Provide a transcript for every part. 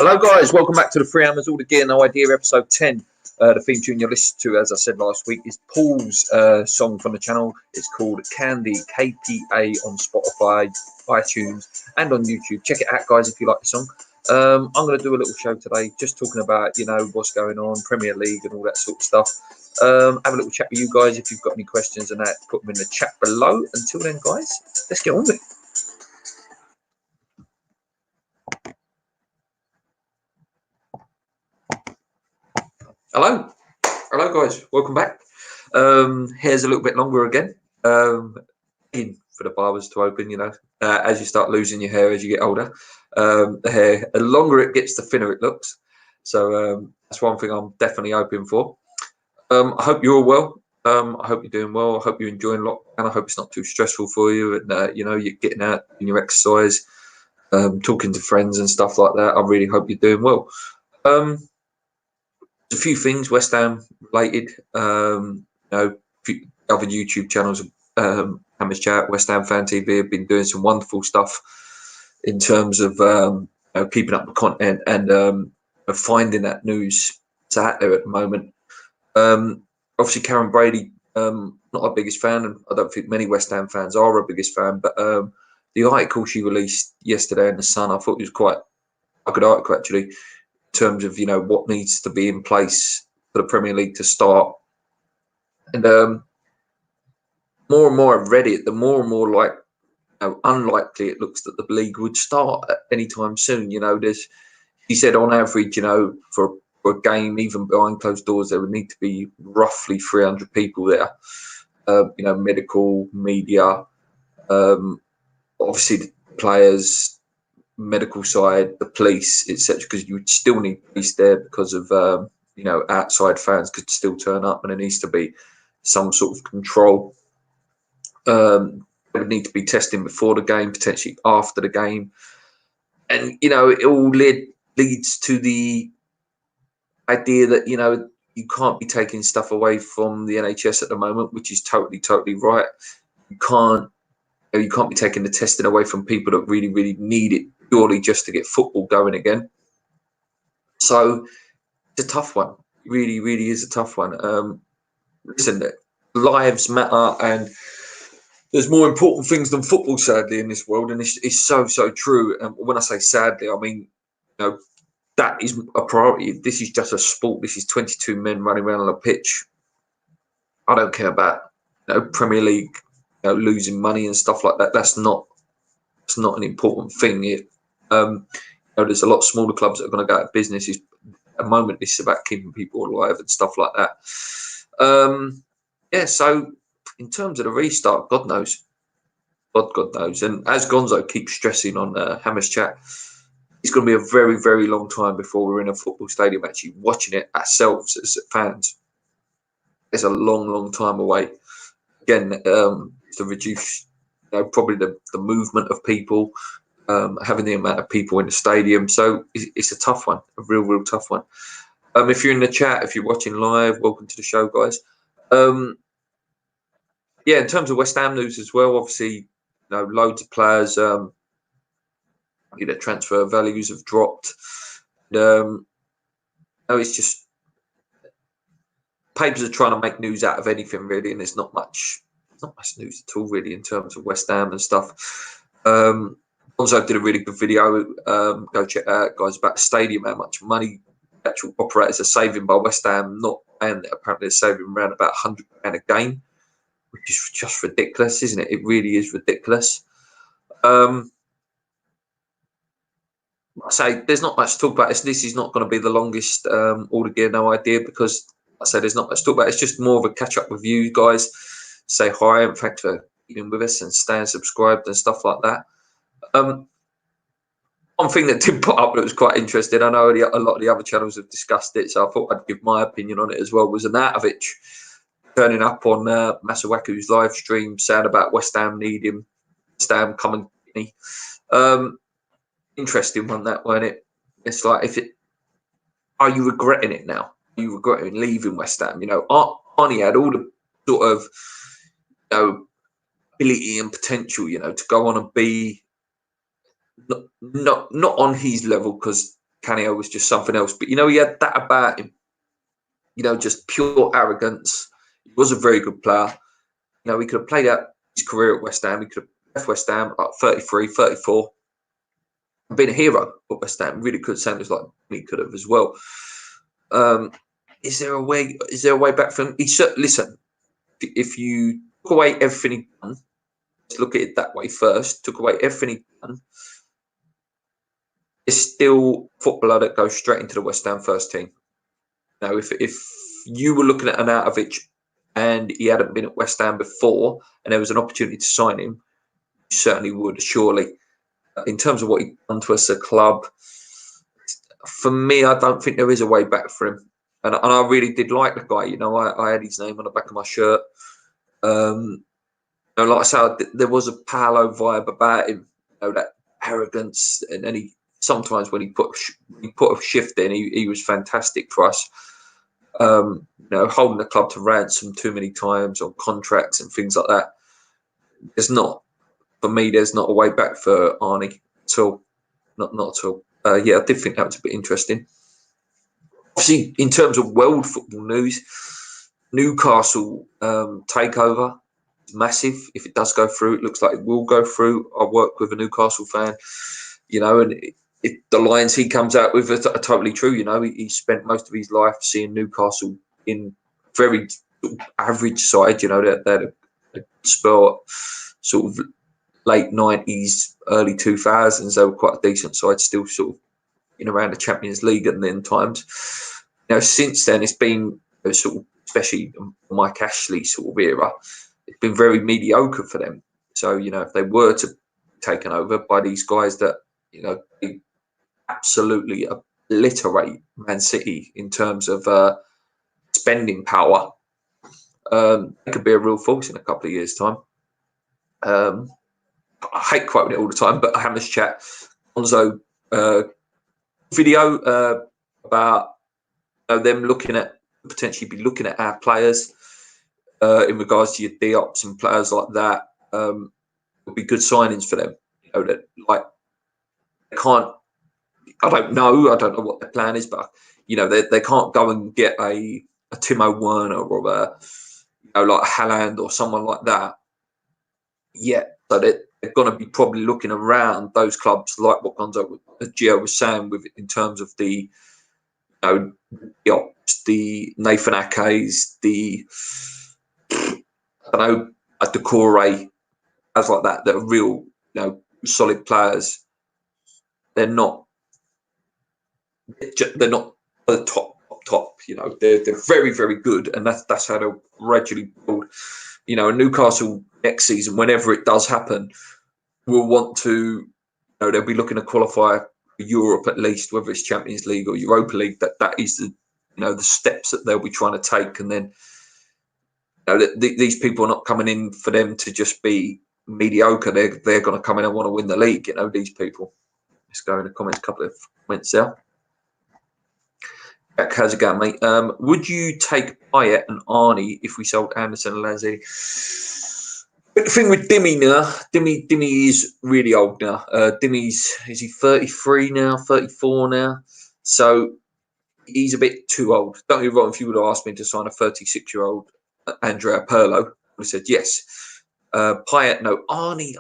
Hello guys, welcome back to the Free Hammers All the Gear No Idea episode 10. The theme tune you're listening to, as I said last week, is Paul's song from the channel. It's called Candy, KPA, on Spotify, iTunes and on YouTube. Check it out guys if you like the song. I'm going to do a little show today just talking about, what's going on, Premier League and all that sort of stuff. Have a little chat with you guys. If you've got any questions and that, put them in the chat below. Until then guys, let's get on with it. Hello guys, welcome back. Hair's a little bit longer again. In for the barbers to open, as you start losing your hair as you get older. The hair, the longer it gets, the thinner it looks. So that's one thing I'm definitely hoping for. I hope you're all well. I hope you're doing well. I hope you're enjoying lockdown. I hope it's not too stressful for you, and you're getting out in your exercise, talking to friends and stuff like that. I really hope you're doing well. A few things West Ham related, other YouTube channels, Hammers Chat, West Ham Fan TV have been doing some wonderful stuff in terms of keeping up the content and finding that news. It's out there at the moment. Obviously, Karen Brady, not our biggest fan, and I don't think many West Ham fans are our biggest fan, but the article she released yesterday in The Sun, I thought it was quite a good article actually. Terms of what needs to be in place for the Premier League to start, and more and more I've read it, the more and more unlikely it looks that the league would start at any time soon. He said on average, for a game, even behind closed doors, there would need to be roughly 300 people there. Medical, media, obviously the players, medical side, the police, etc., because you would still need police there because of outside fans could still turn up, and there needs to be some sort of control. There would need to be testing before the game, potentially after the game, and it all leads to the idea that you can't be taking stuff away from the NHS at the moment, which is totally right. You can't be taking the testing away from people that really need it purely just to get football going again. So it's a tough one. It really is a tough one. Listen, lives matter, and there's more important things than football, sadly, in this world, and it's so true. And when I say sadly, I mean that is a priority. This is just a sport. This is 22 men running around on a pitch. I don't care about Premier League losing money and stuff like that. That's not an important thing. There's a lot of smaller clubs that are going to go out of business. At the moment, it's about keeping people alive and stuff like that. So in terms of the restart, God knows. God knows. And as Gonzo keeps stressing on Hammers Chat, it's going to be a very long time before we're in a football stadium actually watching it ourselves as fans. It's a long time away. Again, to reduce probably the movement of people, having the amount of people in the stadium. So it's a tough one, a real tough one. If you're in the chat, if you're watching live, welcome to the show, guys. In terms of West Ham news as well, obviously, loads of players, transfer values have dropped. It's just papers are trying to make news out of anything really, and there's not much news at all really in terms of West Ham and stuff. Also did a really good video. Go check out, guys, about the stadium, how much money actual operators are saving by West Ham. And apparently they're saving around about £100 a game, which is just ridiculous, isn't it? It really is ridiculous. I say there's not much to talk about. This is not going to be the longest All the Gear No Idea, because I say there's not much to talk about. It's just more of a catch up with you guys. Say hi and thanks for being with us and staying subscribed and stuff like that. One thing that did put up that was quite interesting, I know a lot of the other channels have discussed it, so I thought I'd give my opinion on it as well, was Arnautovic turning up on Masuaku's live stream saying about West Ham need him, West Ham come and interesting one, that, weren't it? It's like, are you regretting it now? Are you regretting leaving West Ham? Arnie had all the sort of ability and potential, to go on and be not on his level, because Canio was just something else. But, you know, he had that about him, you know, just pure arrogance. He was a very good player. You know, he could have played out his career at West Ham. He could have left West Ham at 33, 34, and been a hero at West Ham. Really could. Same as like he could have as well. Is there a way? Is there a way back from? Listen, if you took away everything he done, let's look at it that way first. Took away everything he done. It's still footballer that goes straight into the West Ham first team. Now, if you were looking at Arnautovic and he hadn't been at West Ham before, and there was an opportunity to sign him, you certainly would, surely. In terms of what he's done to us as a club, for me, I don't think there is a way back for him. And I really did like the guy. You know, I had his name on the back of my shirt. You know, like I said, there was a Paolo vibe about him. You know, that arrogance, and then he sometimes when he put a shift in, he was fantastic for us. You know, holding the club to ransom too many times on contracts and things like that. There's not, for me, there's not a way back for Arnie at all. Not at all. Yeah, I did think that was a bit interesting. Obviously, in terms of world football news, Newcastle takeover is massive. If it does go through, it looks like it will go through. I work with a Newcastle fan, you know, and the lines he comes out with are totally true. You know, he spent most of his life seeing Newcastle in very average side. You know, they had a spell sort of late 90s, early 2000s. They were quite a decent side, still sort of in around the Champions League at then times. You know, since then it's been sort of, especially Mike Ashley sort of era, it's been very mediocre for them. So, you know, if they were to be taken over by these guys that, you know, they absolutely obliterate Man City in terms of spending power, it could be a real force in a couple of years' time. I hate quoting it all the time, but Hammers Chat, Gonzo video about them potentially be looking at our players in regards to your Diops and players like that. Would be good signings for them. You know, that like they can't. I don't know what their plan is, but you know they can't go and get a Timo Werner or a, you know, like a Haaland or someone like that yet. So they're going to be probably looking around those clubs, like what Gio was saying, with in terms of the, you know, the Nathan Ake's, the, I don't know, the Decore, as like that are real, you know, solid players. They're not the top. You know, they're very, very good, and that's how they'll gradually build. You know, Newcastle next season, whenever it does happen, will want to, you know, they'll be looking to qualify for Europe at least, whether it's Champions League or Europa League. That is the, you know, the steps that they'll be trying to take, and then, you know, these people are not coming in for them to just be mediocre. They're going to come in and want to win the league. You know, these people. Let's go in the comments. A couple of comments there. Jack, how's it going, mate? Would you take Payet and Arnie if we sold Anderson and Lanzini? The thing with Dimmy now, Dimmy is really old now. Is he 33 now, 34 now? So he's a bit too old. Don't get me wrong, if you would have asked me to sign a 36-year-old Andrea Pirlo, I would have said yes. Payet, no. Arnie,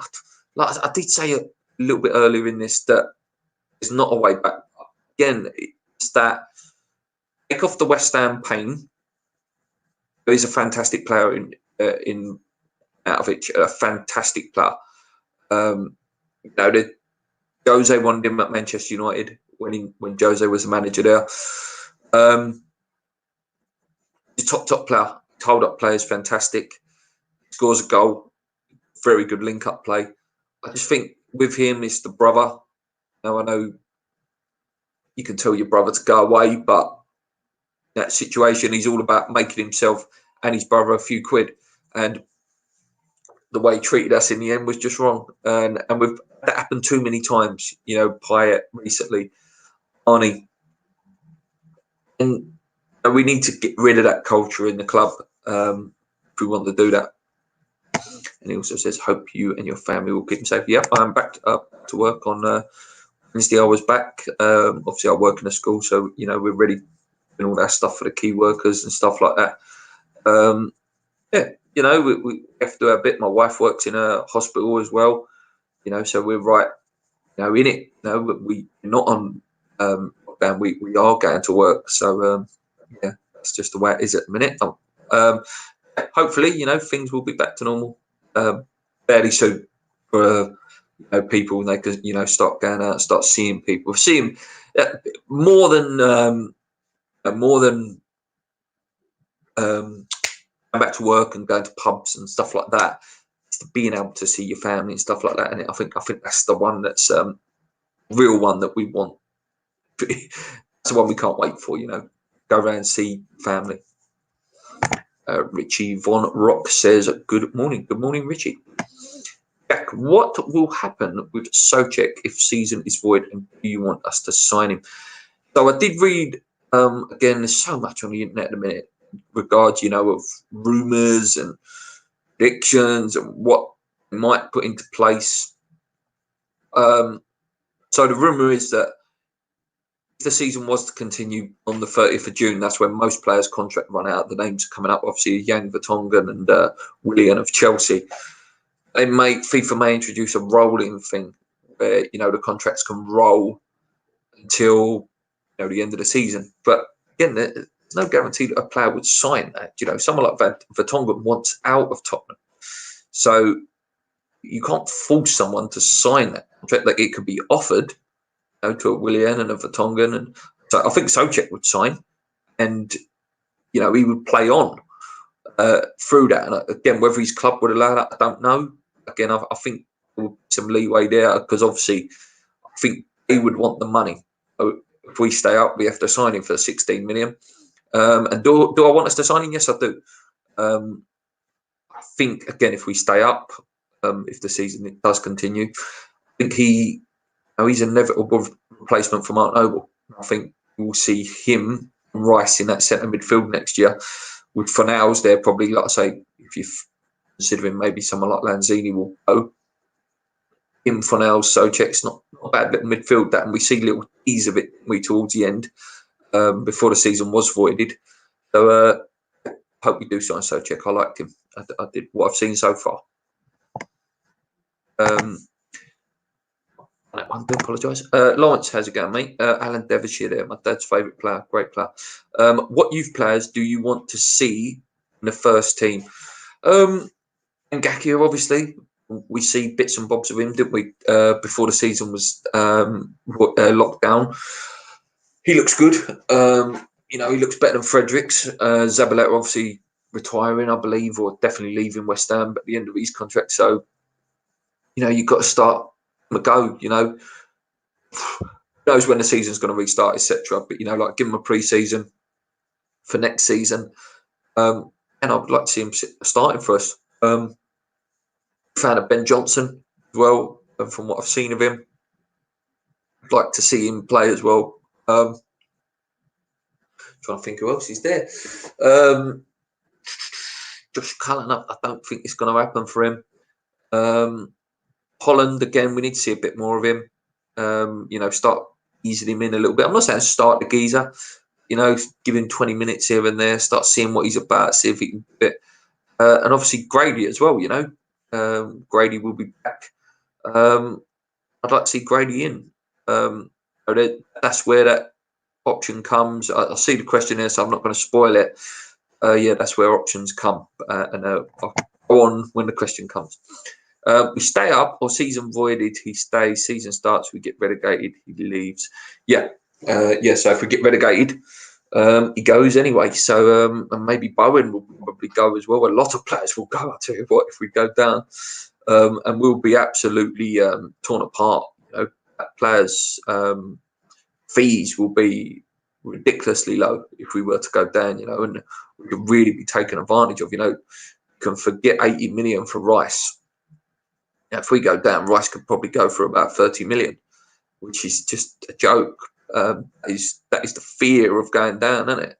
like I did say a little bit earlier in this, that there's not a way back. Again, it's that take off the West Ham pain. He's a fantastic player in Arnautovic, a fantastic player. You know, Jose wanted him at Manchester United when Jose was the manager there. He's a top player. His hold-up play is fantastic. He scores a goal. Very good link-up play. I just think with him, it's the brother. Now, I know you can tell your brother to go away, but in that situation, he's all about making himself and his brother a few quid. And the way he treated us in the end was just wrong. And that happened too many times. You know, Payet recently, Arnie. And we need to get rid of that culture in the club if we want to do that. And he also says, hope you and your family will keep him safe. Yep, I'm back to work on Wednesday I was back. Obviously I work in a school, so we're ready doing all that stuff for the key workers and stuff like that. Yeah, we have to do a bit. My wife works in a hospital as well, so we're right, in it. We're not on lockdown. We are going to work, so yeah, that's just the way it is at the minute. Hopefully, things will be back to normal fairly soon for people, and they could start going out, start seeing people, seeing more than going back to work and going to pubs and stuff like that. It's being able to see your family and stuff like that, and I think that's the one that's real one that we want. That's the one we can't wait for. Go around and see family. Richie Von Rock says, "Good morning, Richie. Jack, what will happen with Souček if season is void, and do you want us to sign him?" So I did read. Again, there's so much on the internet at the minute regards, of rumours and predictions and what might put into place. So the rumour is that if the season was to continue on the 30th of June, that's when most players' contract run out. The names are coming up, obviously, Jan Vertonghen and Willian of Chelsea. FIFA may introduce a rolling thing where, the contracts can roll until the end of the season. But again, there's no guarantee that a player would sign that. Someone like Vertonghen wants out of Tottenham. So you can't force someone to sign that contract. Like, it could be offered to a Willian and a Vertonghen, and so I think Souček would sign, and he would play on through that. And again, whether his club would allow that, I don't know. Again, I think there would be some leeway there, because obviously I think he would want the money. So if we stay up, we have to sign him for 16 million. And do I want us to sign him? Yes, I do. I think, again, if we stay up, if the season does continue, I think he's an inevitable replacement for Mark Noble. I think we'll see him, Rice, in that centre midfield next year. With Fornals there, probably, like I say, if you're considering maybe someone like Lanzini will go. Him, Fornals, Souček's not a bad little midfield, that, and we see little ease of it towards the end, before the season was voided. So hope we do sign Souček. I liked him. I did what I've seen so far. I do apologise. Lawrence, how's it going, mate? Alan Devonshire there, my dad's favourite player, great player. What youth players do you want to see in the first team? Ngakia, obviously, we see bits and bobs of him, didn't we? Before the season was locked down. He looks good. He looks better than Fredericks. Zabaleta obviously retiring, I believe, or definitely leaving West Ham at the end of his contract. So, you've got to start a go. Who knows when the season's going to restart, etc. But like, give him a pre-season for next season, and I'd like to see him starting for us. Fan of Ben Johnson as well, from what I've seen of him. I'd like to see him play as well. Trying to think who else is there. Josh Cullen, I don't think it's going to happen for him. Holland, again, we need to see a bit more of him. Start easing him in a little bit. I'm not saying start the geezer. Give him 20 minutes here and there. Start seeing what he's about. See if he can do it. And obviously Grady as well. Grady will be back. I'd like to see Grady in. That's where that option comes. I see the question here, so I'm not going to spoil it. Yeah, that's where options come, and I'll go on when the question comes. We stay up or season voided, he stays. Season starts, we get relegated, he leaves. Yeah. So if we get relegated, he goes anyway. So and maybe Bowen will probably go as well. A lot of players will go, I tell you what, if we go down, and we'll be absolutely torn apart. Players' fees will be ridiculously low if we were to go down. And we could really be taken advantage of. You can forget 80 million for Rice. Now, if we go down, Rice could probably go for about 30 million, which is just a joke. That is the fear of going down, isn't it?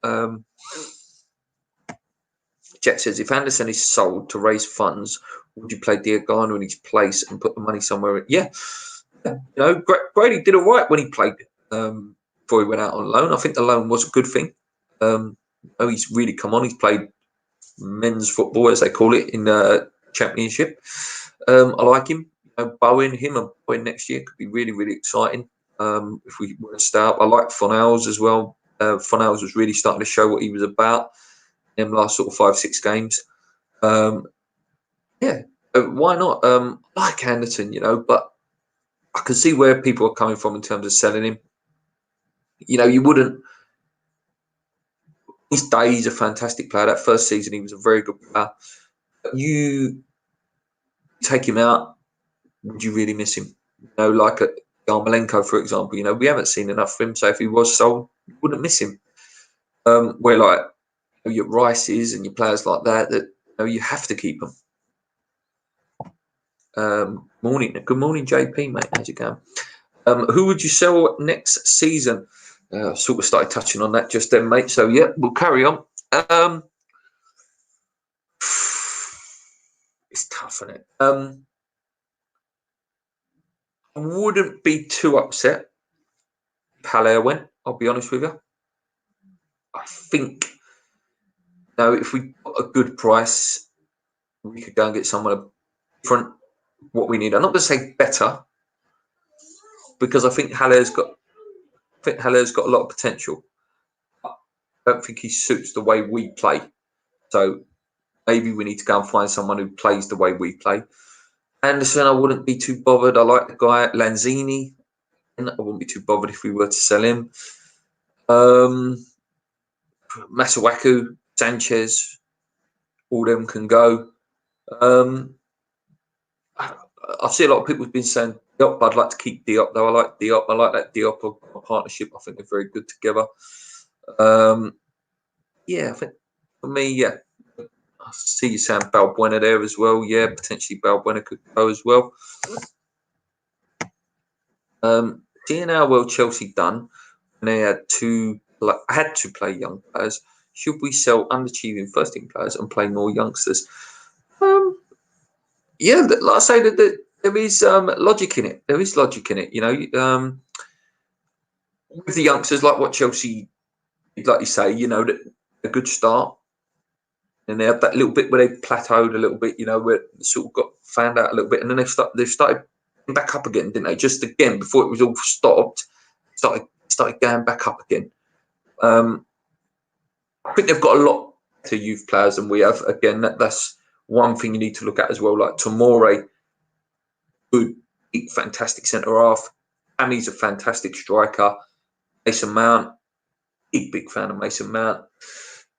Jet says, if Anderson is sold to raise funds, would you play Diagano in his place and put the money somewhere? Yeah, Grady did all right when he played before he went out on loan. I think the loan was a good thing. He's really come on. He's played men's football, as they call it, in the Championship. I like him. Bowen next year could be really, really exciting. If we were to start, I like Fornals as well. Fornals was really starting to show what he was about in the last sort of 5-6 games. Why not? I like Anderson, but I can see where people are coming from in terms of selling him. You wouldn't. His day, he's a fantastic player. That first season, he was a very good player. But you take him out, would you really miss him? Like a Yarmolenko, for example. We haven't seen enough of him. So if he was sold, you wouldn't miss him. Where like your Rices and your players like that you have to keep them. Good morning, JP, mate. How's it going? Who would you sell next season? Sort of started touching on that just then, mate. So yeah, we'll carry on. It's tough, isn't it? I wouldn't be too upset if Haller went. I'll be honest with you. I think if we got a good price, we could go and get someone different. What we need. I'm not going to say better, because I think Haller's got a lot of potential. I don't think he suits the way we play. So maybe we need to go and find someone who plays the way we play. Anderson, I wouldn't be too bothered. I like the guy. Lanzini, I wouldn't be too bothered if we were to sell him. Masuaku, Sanchez, all them can go. I see a lot of people have been saying Diop, but I'd like to keep Diop, though. I like Diop. I like that Diop partnership. I think they're very good together. I think for me, I see you saying Balbuena there as well. Yeah, potentially Balbuena could go as well. Seeing how well Chelsea done, and they had to play young players, should we sell underachieving first-team players and play more youngsters? Like I say, that there is logic in it. There is logic in it. With the youngsters, like what Chelsea, like you say, a good start, and they had that little bit where they plateaued a little bit. Where they sort of got found out a little bit, and then they started back up again, didn't they? Just again before it was all stopped, started going back up again. I think they've got a lot to youth players than we have. Again, that's one thing you need to look at as well. Like Tomori, good, fantastic centre half. Ami's a fantastic striker. Mason Mount, big fan of Mason Mount.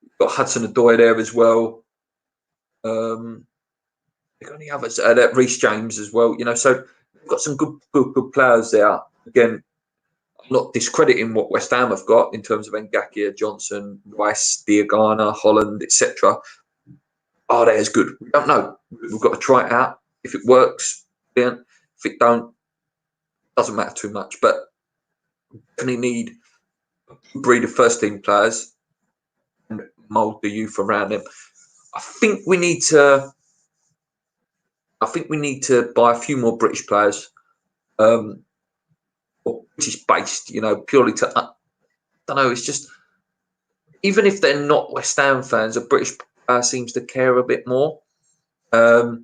You've got Hudson-Odoi there as well. They've got any others? Reece James as well. So we've got some good players there. Again, I'm not discrediting what West Ham have got in terms of Ngakia, Johnson, Rice, Diagana, Holland, etc. Are they as good? We don't know. We've got to try it out. If it works, brilliant. If it don't, doesn't matter too much. But we definitely need a breed of first-team players and mould the youth around them. I think we need to buy a few more British players, British based, purely to. I don't know. It's just, even if they're not West Ham fans, a British player seems to care a bit more. Where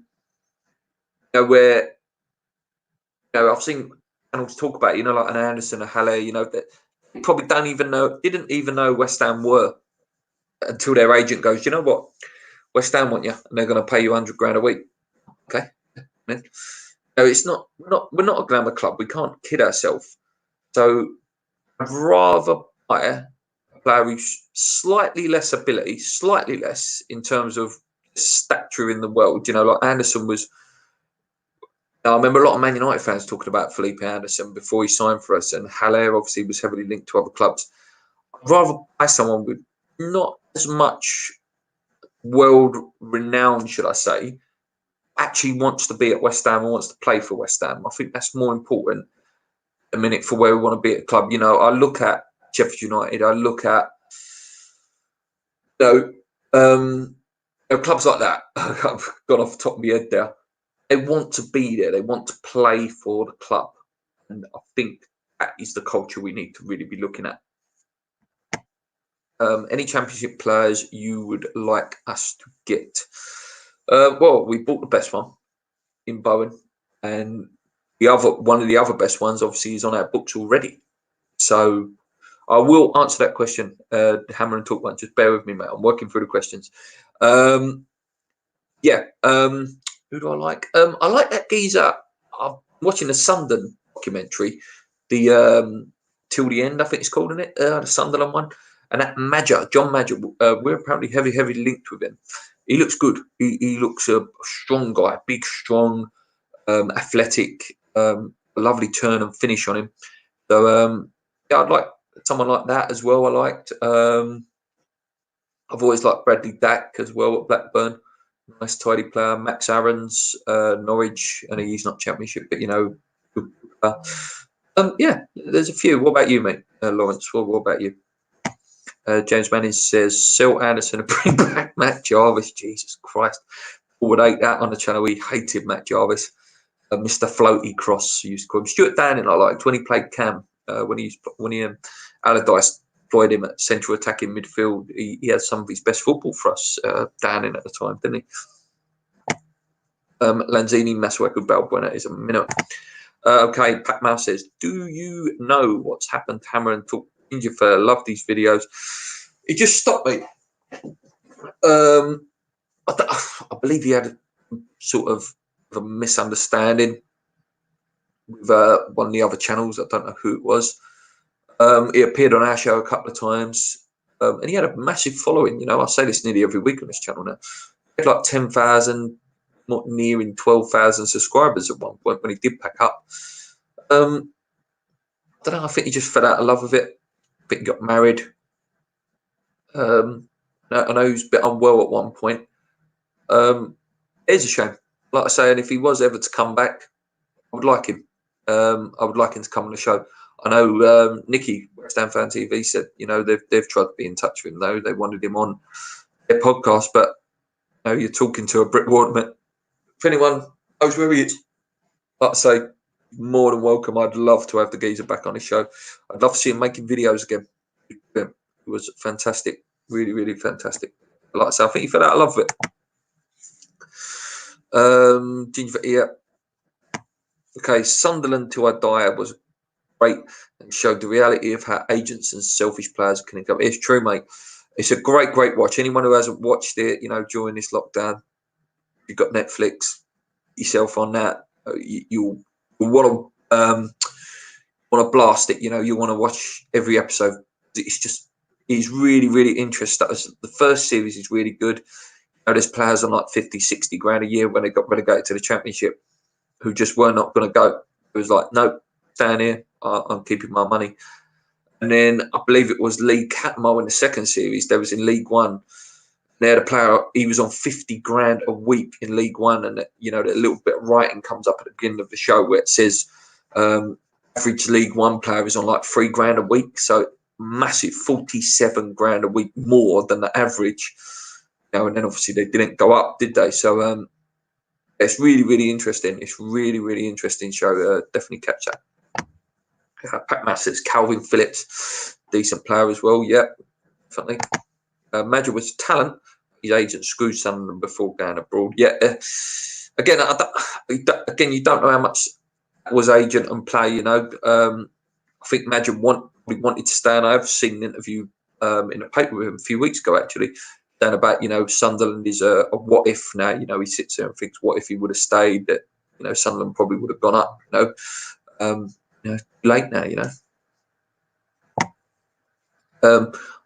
I've seen channels talk about, like an Anderson, a Haller, that probably didn't even know West Ham were until their agent goes, you know what, West Ham want you, and they're going to pay you $100,000 a week. Okay, it's not. We're not a glamour club. We can't kid ourselves. So I'd rather buy a player who's slightly less ability, slightly less in terms of stature in the world. Like Anderson was. I remember a lot of Man United fans talking about Felipe Anderson before he signed for us, and Haller obviously was heavily linked to other clubs. I'd rather buy someone with not as much world renown, should I say, actually wants to be at West Ham and wants to play for West Ham. I think that's more important a minute for where we want to be at a club. I look at Sheffield United, I look at clubs like that. I've gone off the top of my head there. They want to be there. They want to play for the club. And I think that is the culture we need to really be looking at. Any Championship players you would like us to get? Well, we bought the best one in Bowen, and one of the other best ones obviously is on our books already. So I will answer that question, Hammer and Talk one. Just bear with me, mate. I'm working through the questions. Yeah. Who do I like? I like that geezer. I'm watching the Sunderland documentary, the Till the End, I think it's called, isn't it? The Sunderland one. And that John Madger, we're apparently heavy linked with him. He looks good. He looks a strong guy, big, strong, athletic, lovely turn and finish on him. So yeah, I'd like someone like that as well. I liked. I've always liked Bradley Dack as well at Blackburn. Nice, tidy player. Max Aarons, Norwich, and he's not Championship, but yeah, there's a few. What about you, mate, Lawrence? What about you? James Manning says, sell Anderson and bring back Matt Jarvis. Jesus Christ. I would hate that on the channel. We hated Matt Jarvis. Mr. Floaty Cross used to call him. Stuart Downing, I liked when he played Cam. When Allardyce deployed him at central attacking midfield, he had some of his best football for us, Downing at the time, didn't he? Lanzini, Masuaku, Balbuena is a minute. Okay, Pat Mouse says, do you know what's happened to Hammer and Talk? Ninja Fur, love these videos. He just stopped me. I believe he had a sort of a misunderstanding with one of the other channels. I don't know who it was. He appeared on our show a couple of times, and he had a massive following. You know, I say this nearly every week on this channel now. He had like 10,000, not nearing 12,000 subscribers at one point when he did pack up. I don't know. I think he just fell out of love with it. I think he got married. I know he was a bit unwell at one point. It's a shame. Like I say, and if he was ever to come back, I would like him. I would like him to come on the show. I know Nikki, West Ham Fan TV, said, you know, they've tried to be in touch with him, though. They wanted him on their podcast, but you know, you're talking to a brick wall. If anyone knows where he is, like I say, more than welcome. I'd love to have the geezer back on his show. I'd love to see him making videos again. It was fantastic. Really, really fantastic. Like I say, I think he fell out of love with it. Ginger, yeah. Okay, Sunderland Till I Die was great and showed the reality of how agents and selfish players can come. It's true, mate. It's a great watch. Anyone who hasn't watched it, you know, during this lockdown, you've got Netflix, yourself on that. You want to blast it. You know, you want to watch every episode. It's really interesting. The first series is really good. You know, there's players on like 50, 60 grand a year when they got relegated to the Championship who just were not going to go. It was like, nope, stand here. I'm keeping my money. And then I believe it was Lee Catmull in the second series. There was in League One. They had a player, he was on 50 grand a week in League One. And, you know, that little bit of writing comes up at the beginning of the show where it says average League One player is on like 3 grand a week. So massive, 47 grand a week more than the average. You know, and then obviously they didn't go up, did they? So it's really interesting. It's really interesting show. Definitely catch that. Pat Massett, Calvin Phillips, decent player as well. Yeah, definitely. Madger was talent. His agent screwed some of them before going abroad. Yeah. Again, you don't know how much was agent and play. You know, I think Madger wanted to stay, and I've seen an interview in a paper with him a few weeks ago actually, saying about, you know, Sunderland is a what if now. You know, he sits there and thinks, what if he would have stayed? That, you know, Sunderland probably would have gone up. You know, late now, you know.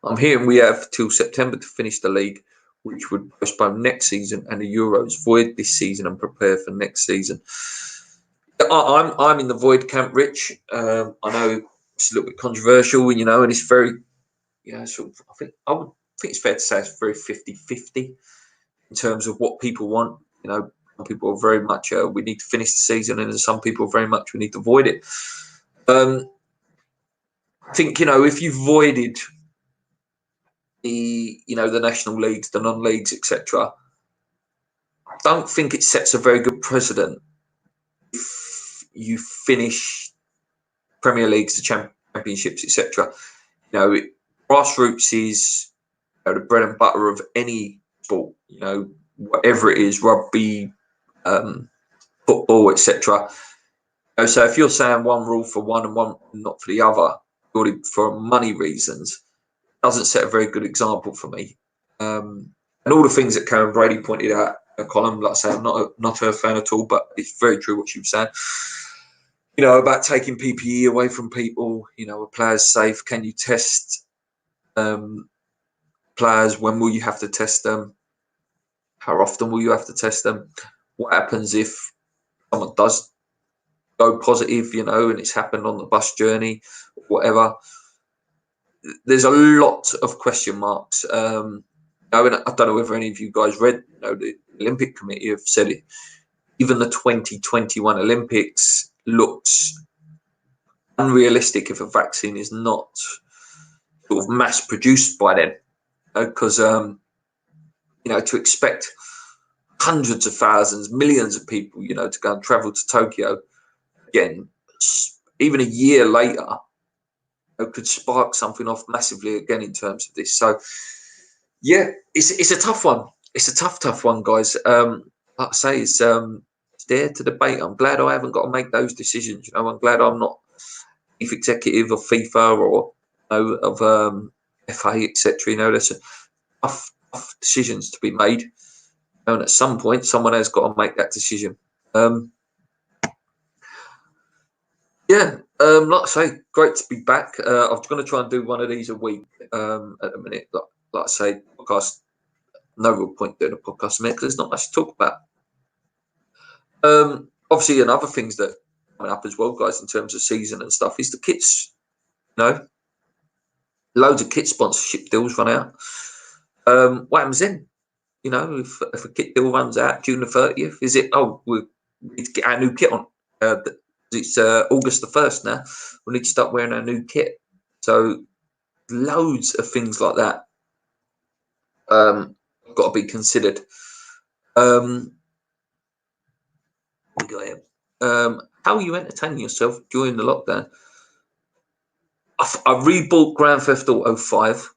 I'm hearing we have till September to finish the league, which would postpone next season and the Euros, void this season and prepare for next season. I'm in the void camp, Rich. I know it's a little bit controversial, you know, and it's very, you know, sort of, I would think it's fair to say it's very 50-50 in terms of what people want. You know, some people are very much we need to finish the season, and some people are very much we need to void it. I think, you know, if you voided the, you know, the national leagues, the non-leagues, etc., I don't think it sets a very good precedent if you finish Premier Leagues, the championships, etc. You know, grassroots is, you know, the bread and butter of any sport. You know, whatever it is, rugby, football, etc. You know, so if you're saying one rule for one and one not for the other, purely for money reasons, doesn't set a very good example for me. And all the things that Karen Brady pointed out, Colin, like I say, I'm not a fan at all, but it's very true what she was saying. You know, about taking PPE away from people. You know, are players safe? Can you test players? When will you have to test them? How often will you have to test them? What happens if someone does go positive, you know, and it's happened on the bus journey, whatever? There's a lot of question marks. I don't know whether any of you guys read, you know, the Olympic Committee have said it. Even the 2021 Olympics looks unrealistic if a vaccine is not sort of mass produced by then, because you know, to expect hundreds of thousands, millions of people, you know, to go and travel to Tokyo again, even a year later, you know, could spark something off massively again in terms of this. So yeah, it's a tough one. It's a tough one, guys. Like I say, it's there to debate. I'm glad I haven't got to make those decisions. You know, I'm glad I'm not chief executive of FIFA or, you know, of FA, etc. You know, there's tough decisions to be made, you know, and at some point, someone has got to make that decision. Yeah, like I say, great to be back. I'm going to try and do one of these a week at the minute. Like I say, podcast. No real point doing a podcast a minute because there's not much to talk about. Obviously, and other things that are coming up as well, guys, in terms of season and stuff, is the kits. You know, loads of kit sponsorship deals run out. What happens then? You know, if a kit deal runs out June the 30th, is it, we need to get our new kit on? It's August the 1st now. We need to start wearing our new kit. So loads of things like that got to be considered. How are you entertaining yourself during the lockdown? I rebought Grand Theft Auto 5.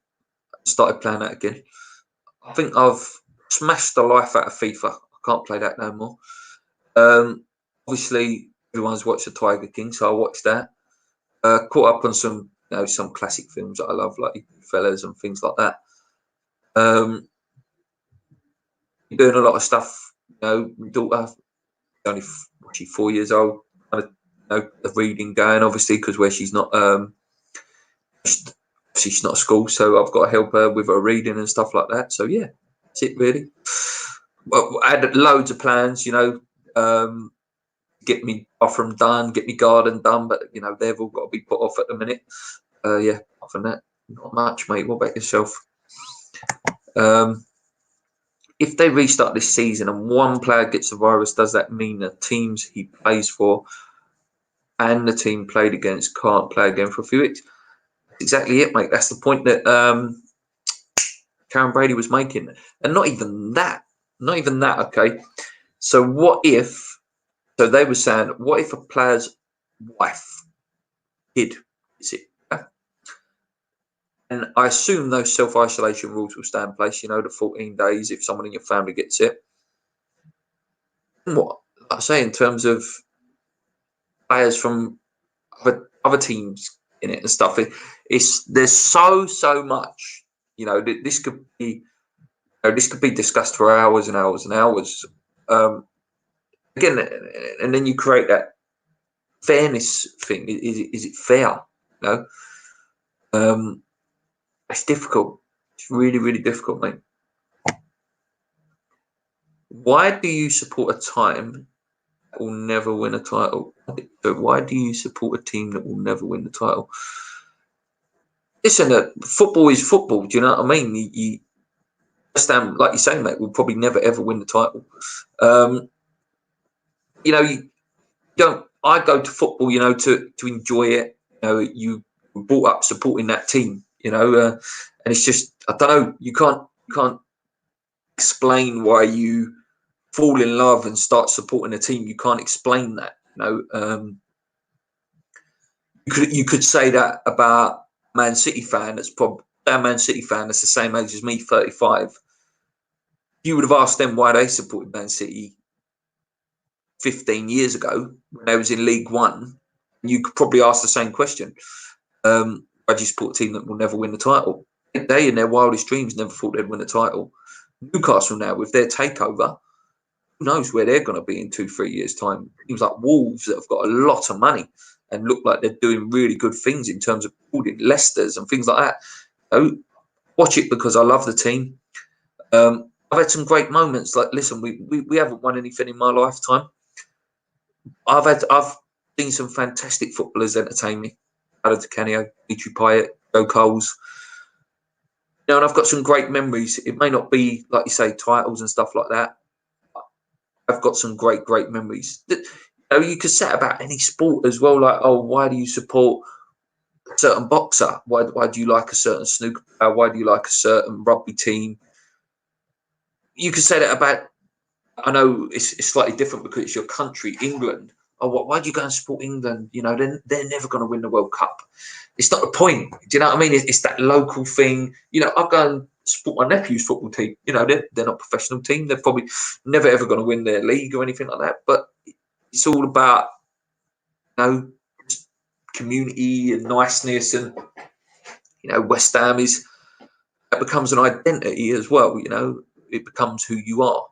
Started playing that again. I think I've smashed the life out of FIFA. I can't play that no more. Obviously, everyone's watched The Tiger King, so I watched that. Caught up on some, you know, some classic films that I love, like Fellas and things like that. Doing a lot of stuff. You know, my daughter, only 4 years old. Kind of, you know, the reading going, obviously, because where she's not, she's not at school, so I've got to help her with her reading and stuff like that. So yeah, that's it really. Well, I had loads of plans, you know, get me bathroom done, get me garden done, but you know, they've all got to be put off at the minute. Yeah, apart from that, not much, mate. What about yourself? If they restart this season and one player gets the virus, does that mean the teams he plays for and the team played against can't play again for a few weeks? Exactly it, mate. That's the point that Karen Brady was making. And not even that. Okay. So what if, so they were saying, what if a player's wife, kid, is it? And I assume those self-isolation rules will stay in place, you know, the 14 days if someone in your family gets it. And what I say in terms of players from other teams in it and stuff, there's so much, you know, this could be, this could be discussed for hours and hours and hours. Again, and then you create that fairness thing. Is it fair? You know, it's difficult. It's really, really difficult, mate. Why do you support a team that will never win a title? So why do you support a team that will never win the title? Listen, football is football. Do you know what I mean? You understand, like you say, mate, we'll probably never ever win the title. You know, you don't. I go to football, you know, to enjoy it. You know, you were brought up supporting that team. You know, and it's just, I don't know. You can't explain why you fall in love and start supporting a team. You can't explain that. You know, You could say that about Man City fan that's probably a Man City fan that's the same age as me, 35. You would have asked them why they supported Man City 15 years ago when they was in League One. You could probably ask the same question. Why do you support a team that will never win the title? They, in their wildest dreams, never thought they'd win the title. Newcastle now, with their takeover, who knows where they're going to be in 2-3 years' time? Teams like Wolves that have got a lot of money and look like they're doing really good things in terms of building Leicester's and things like that. So, watch it because I love the team. I've had some great moments. Like, listen, we haven't won anything in my lifetime. I've seen some fantastic footballers entertain me. Adam Di Canio, Dimitri Payet, Joe Coles. You know, and I've got some great memories. It may not be, like you say, titles and stuff like that. I've got some great memories. You know, you could say about any sport as well. Like, oh, why do you support a certain boxer? Why do you like a certain snooker player? Why do you like a certain rugby team? You could say that about. I know it's slightly different because it's your country, England. Oh, why do you go and support England? You know, they're never going to win the World Cup. It's not the point. Do you know what I mean? It's that local thing. You know, I'll go and support my nephew's football team. You know, they're not a professional team. They're probably never ever going to win their league or anything like that. But it's all about, you know, community and niceness, and you know, West Ham that becomes an identity as well. You know, it becomes who you are.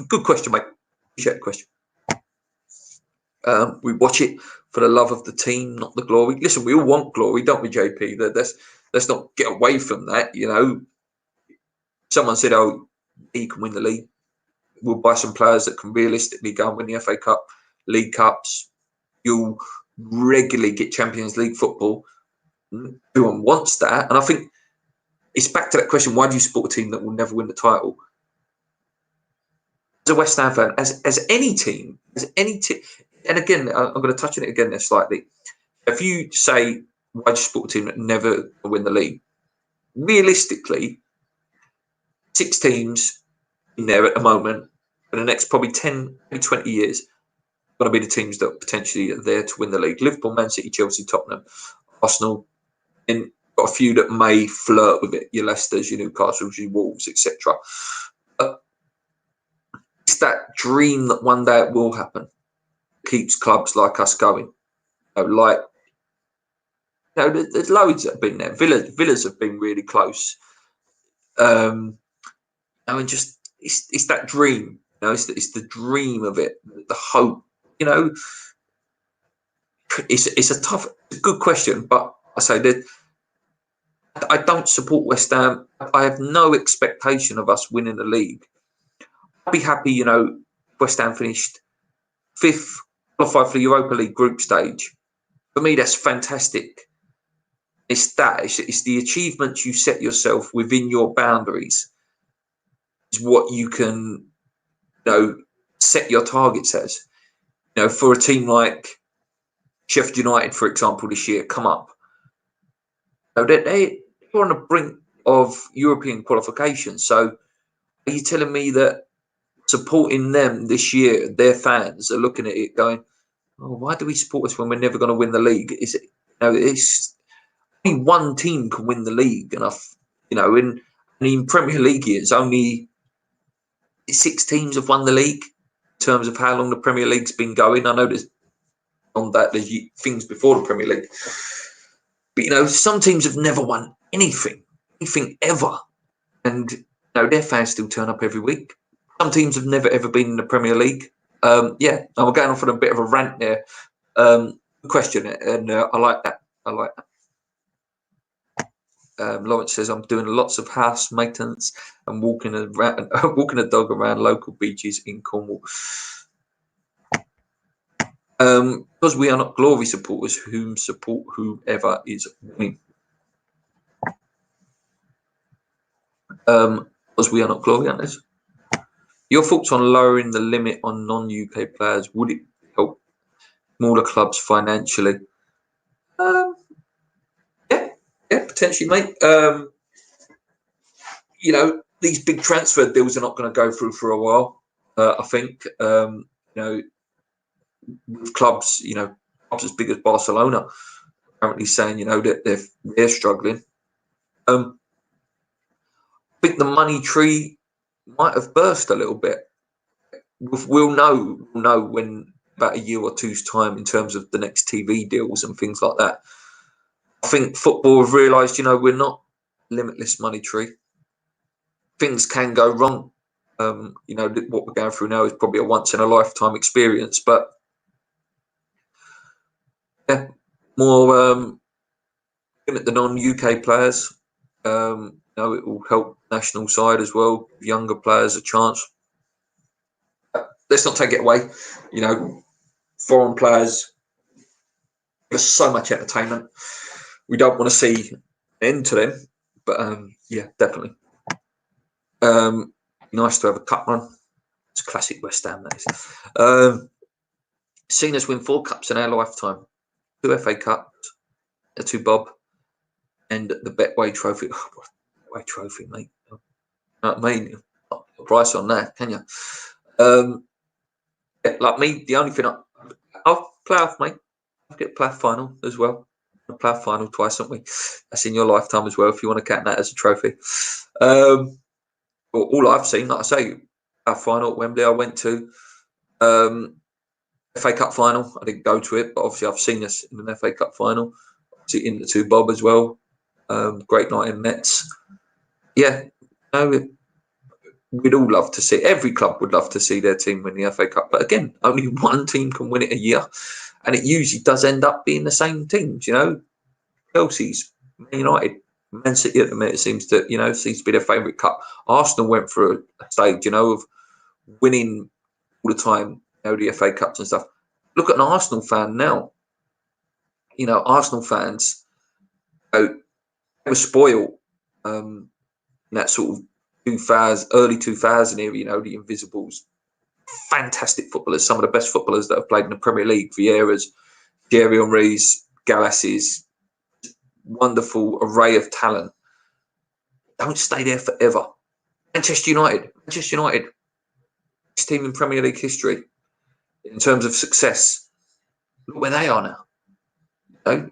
Good question, mate. Appreciate the question. We watch it for the love of the team, not the glory. Listen, we all want glory, don't we, JP? Let's not get away from that. You know, someone said, "Oh, he can win the league. We'll buy some players that can realistically go and win the FA Cup, League Cups. You'll regularly get Champions League football." Everyone wants that, and I think it's back to that question: why do you support a team that will never win the title? As a West Ham fan, as any team, and again, I'm going to touch on it again there slightly. If you say, why do you support a team that never win the league? Realistically, 6 teams in there at the moment for the next probably 10, maybe 20 years are going to be the teams that potentially are there to win the league. Liverpool, Man City, Chelsea, Tottenham, Arsenal, and got a few that may flirt with it. Your Leicesters, your Newcastles, your Wolves, etc. But it's that dream that one day it will happen. Keeps clubs like us going. You know, there's loads that have been there. Villas have been really close. I mean, just it's that dream. You know, it's the dream of it, the hope. You know, it's a good question, but I say that I don't support West Ham. I have no expectation of us winning the league. I'd be happy, you know, West Ham finished 5th, qualified for the Europa League group stage. For me, that's fantastic. It's the achievements you set yourself within your boundaries is what you can, you know, set your targets as. You know, for a team like Sheffield United, for example, this year come up. You know, they're on the brink of European qualification. So are you telling me that supporting them this year, their fans are looking at it going, oh, why do we support us when we're never going to win the league? Is it, you know, it's only one team can win the league, and you know, in Premier League years, only 6 teams have won the league. In terms of how long the Premier League's been going, I know there's things before the Premier League, but you know, some teams have never won anything ever, and you know, their fans still turn up every week. Some teams have never ever been in the Premier League. Yeah, I'm going off on a bit of a rant there. Question, and I like that. Lawrence says, I'm doing lots of house maintenance and walking a dog around local beaches in Cornwall. Because we are not glory supporters whom support whoever is winning. Because we are not glory hunters. Your thoughts on lowering the limit on non-UK players? Would it help smaller clubs financially? Yeah, potentially, mate. You know, these big transfer deals are not going to go through for a while. I think, you know, with clubs, you know, clubs as big as Barcelona apparently saying, that they're struggling. I think the money tree might have burst a little bit. We'll know when about a year or two's time in terms of the next TV deals and things like that. I think football have realised, we're not limitless money tree. Things can go wrong. What we're going through now is probably a once in a lifetime experience, but yeah, more limit the non-UK players. It will help national side as well, give younger players a chance. Let's not take it away. Foreign players give us so much entertainment. We don't want to see an end to them, but yeah, definitely. Nice to have a cup run. It's classic West Ham, that is. Seen us win 4 cups in our lifetime: 2 FA Cups, a 2 Bob, and the Betway Trophy. Oh, Betway Trophy, mate. You know what I mean? Not a price on that, can you? Yeah, like me, the only thing I'll play off, mate. I'll get playoff final as well. Playoff final twice, haven't we? That's in your lifetime as well, if you want to count that as a trophy. All I've seen, like I say, our final at Wembley I went to. FA Cup final, I didn't go to it, but obviously I've seen us in an FA Cup final. Obviously in the 2 Bob as well. Great night in Metz. Yeah, we'd all love to see, every club would love to see their team win the FA Cup. But again, only one team can win it a year. And it usually does end up being the same teams, Chelsea's, Man United, Man City at the minute seems to be their favourite cup. Arsenal went through a stage, of winning all the time, the FA Cups and stuff. Look at an Arsenal fan now. Arsenal fans, they were spoiled in that sort of early 2000 era, the Invisibles. Fantastic footballers, some of the best footballers that have played in the Premier League. Vieiras, Thierry Henry's, Galas's, wonderful array of talent. Don't stay there forever. Manchester United, best team in Premier League history in terms of success. Look where they are now.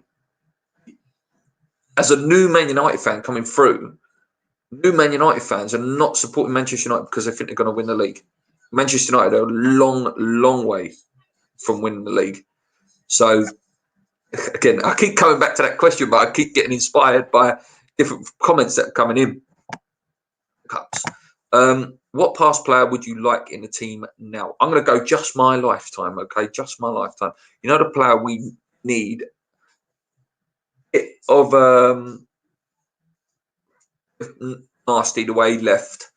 As a new Man United fan coming through, new Man United fans are not supporting Manchester United because they think they're going to win the league. Manchester United are a long, long way from winning the league. So, again, I keep coming back to that question, but I keep getting inspired by different comments that are coming in. Cups. What past player would you like in the team now? I'm going to go just my lifetime, okay? Just my lifetime. The player we need of nasty the way he left.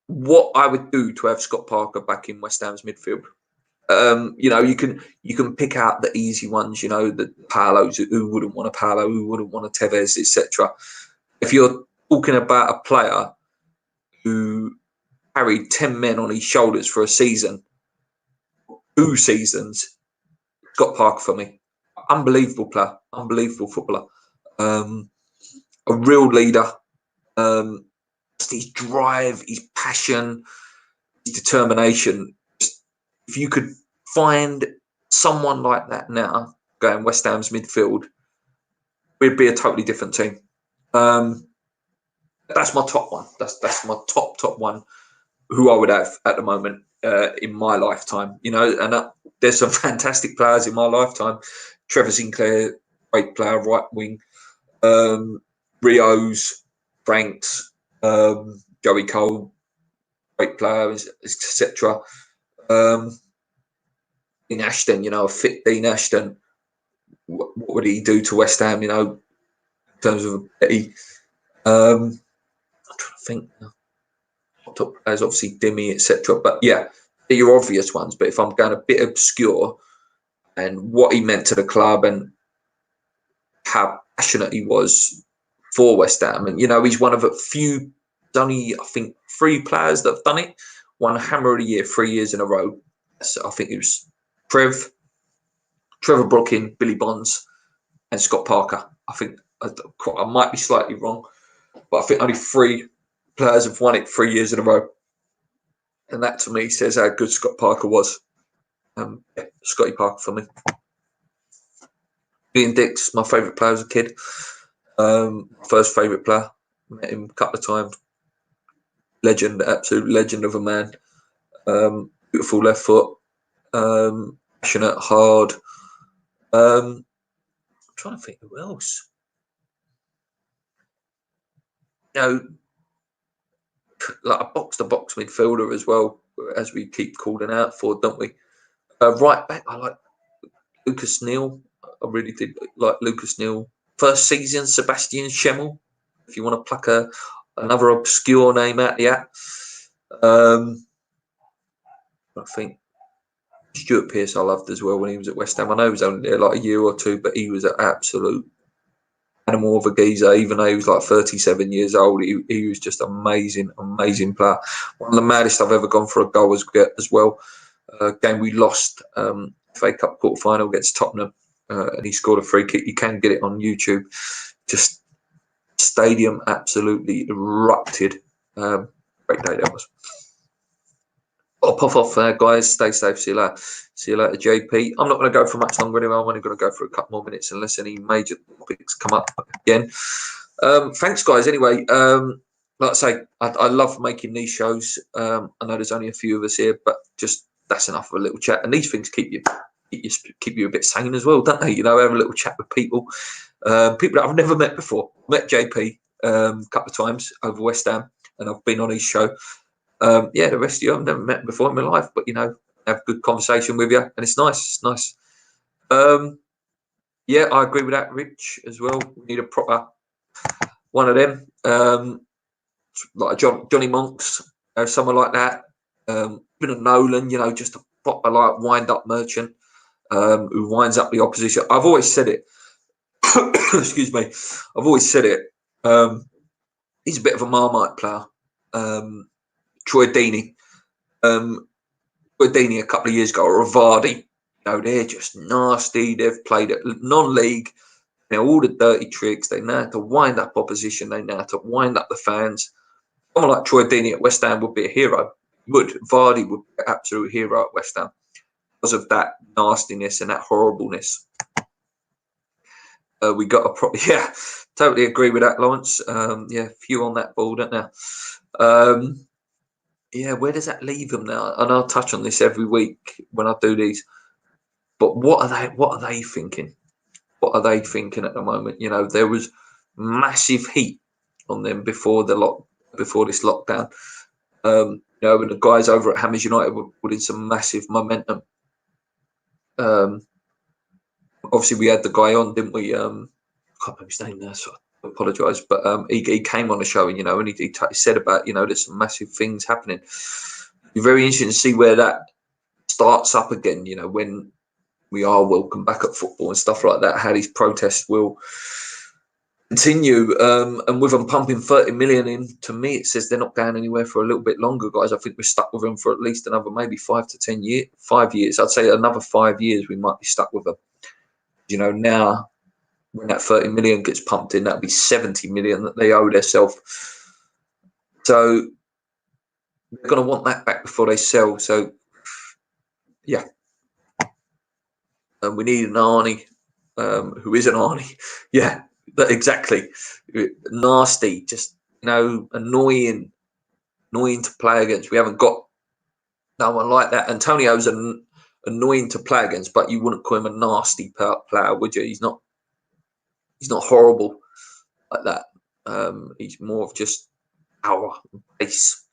What I would do to have Scott Parker back in West Ham's midfield. You can pick out the easy ones, the Palos, who wouldn't want a Paolo, who wouldn't want a Tevez, etc. If you're talking about a player who carried 10 men on his shoulders for a season, 2 seasons, Scott Parker for me. Unbelievable player, unbelievable footballer. A real leader. His drive, his passion, his determination. If you could find someone like that now going West Ham's midfield, we'd be a totally different team. That's my top one. That's my top one who I would have at the moment in my lifetime. And there's some fantastic players in my lifetime. Trevor Sinclair, great player, right wing. Rios, Franks, Joey Cole, great player, etc. Dean Ashton, a fit Dean Ashton. What would he do to West Ham, in terms of ability? I'm trying to think. Top players, obviously Dimmy, etc. But yeah, they're your obvious ones. But if I'm going a bit obscure, and what he meant to the club and how passionate he was for West Ham, and he's one of a few, only I think 3 players that have done it. Won Hammer of the Year 3 years in a row. So I think it was Trevor Brooking, Billy Bonds, and Scott Parker. I think I might be slightly wrong, but I think only 3 players have won it 3 years in a row. And that to me says how good Scott Parker was. Yeah, Scotty Parker for me. Ian Dix, my favourite player as a kid. First favourite player. Met him a couple of times. Legend, absolute legend of a man. Beautiful left foot. Passionate, hard. I'm trying to think who else. You know, like a box-to-box midfielder as well, as we keep calling out for, don't we? Right back, I like Lucas Neal. I really did like Lucas Neal. First season, Sebastian Schemmel. If you want to pluck another obscure name out the hat. I think Stuart Pearce I loved as well when he was at West Ham. I know he was only there like a year or two, but he was an absolute animal of a geezer. Even though he was like 37 years old, he was just amazing, amazing player. One of the maddest I've ever gone for a goal as well. Game we lost, FA Cup quarter final against Tottenham, and he scored a free kick. You can get it on YouTube. Just stadium absolutely erupted. Great day that was. I'll pop off, guys. Stay safe. See you later. See you later, JP. I'm not going to go for much longer anyway. I'm only going to go for a couple more minutes unless any major topics come up again. Thanks, guys. Anyway, like I say, I love making these shows. I know there's only a few of us here, but just that's enough of a little chat. And these things keep you a bit sane as well, don't they? You know, have a little chat with people that I've never met before. Met JP a couple of times over West Ham, and I've been on his show. Yeah, the rest of you I've never met before in my life, but you know, have a good conversation with you, and it's nice. It's nice. Yeah, I agree with that, Rich, as well. We need a proper one of them, like Johnny Monks, someone like that. Even a Nolan, you know, just a proper like wind-up merchant who winds up the opposition. I've always said it. Excuse me. I've always said it. He's a bit of a Marmite player. Troy Deeney. Troy Deeney a couple of years ago, or Vardy. You know, they're just nasty. They've played at non-league. You know, all the dirty tricks. They know how to wind up opposition. They know how to wind up the fans. Someone like Troy Deeney at West Ham would be a hero. Vardy would be an absolute hero at West Ham because of that nastiness and that horribleness. We got a yeah, totally agree with that, Lawrence. Yeah, few on that ball, don't there? Yeah, where does that leave them now? And I'll touch on this every week when I do these. But what are they thinking? What are they thinking at the moment? You know, there was massive heat on them before this lockdown. You know, and the guys over at Hammers United were putting some massive momentum. Obviously, we had the guy on, didn't we? I can't remember his name now, so I apologise. But he came on the show, and you know, and he said about, you know, there's some massive things happening. It's very interesting to see where that starts up again. You know, when we are welcome back at football and stuff like that, how these protests will continue. And with them pumping 30 million in, to me, it says they're not going anywhere for a little bit longer, guys. I think we're stuck with them for at least another maybe 5 to 10 years. 5 years, I'd say another 5 years we might be stuck with them. You know, now when that 30 million gets pumped in, that'll be 70 million that they owe themselves. So they're going to want that back before they sell. So yeah, and we need an Arnie, who is an Arnie. Yeah, exactly. Nasty, just, you know, annoying to play against. We haven't got no one like that. Antonio's annoying to play against, but you wouldn't call him a nasty player, would you? He's not horrible like that. He's more of just power and pace.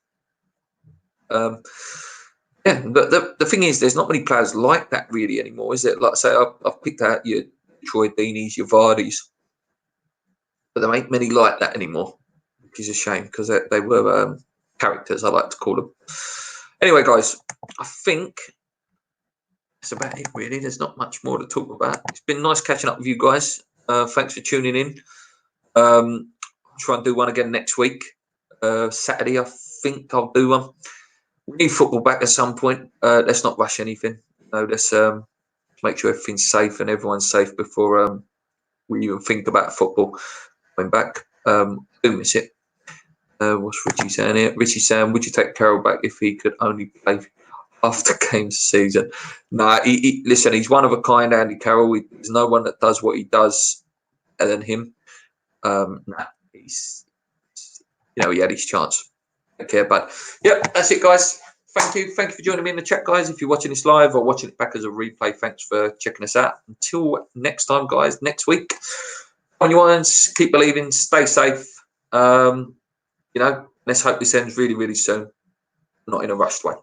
Yeah, but the thing is, there's not many players like that really anymore, is it? Like I say, I've picked out your Troy Deeneys, your Vardys, but there ain't many like that anymore, which is a shame because they were characters, I like to call them. Anyway, guys, I think that's about it, really. There's not much more to talk about. It's been nice catching up with you guys. Thanks for tuning in. I'll try and do one again next week. Saturday, I think I'll do one. We need football back at some point. Let's not rush anything. No, let's make sure everything's safe and everyone's safe before we even think about football coming back. Do miss it. What's Richie saying here? Richie saying, would you take Carroll back if he could only play after games season. Nah, listen, he's one of a kind, Andy Carroll. There's no one that does what he does better than him. Nah, he's, he had his chance. Okay, but yeah, that's it, guys. Thank you for joining me in the chat, guys. If you're watching this live or watching it back as a replay, thanks for checking us out. Until next time, guys, next week, on your irons, keep believing, stay safe. Let's hope this ends really, really soon, not in a rushed way.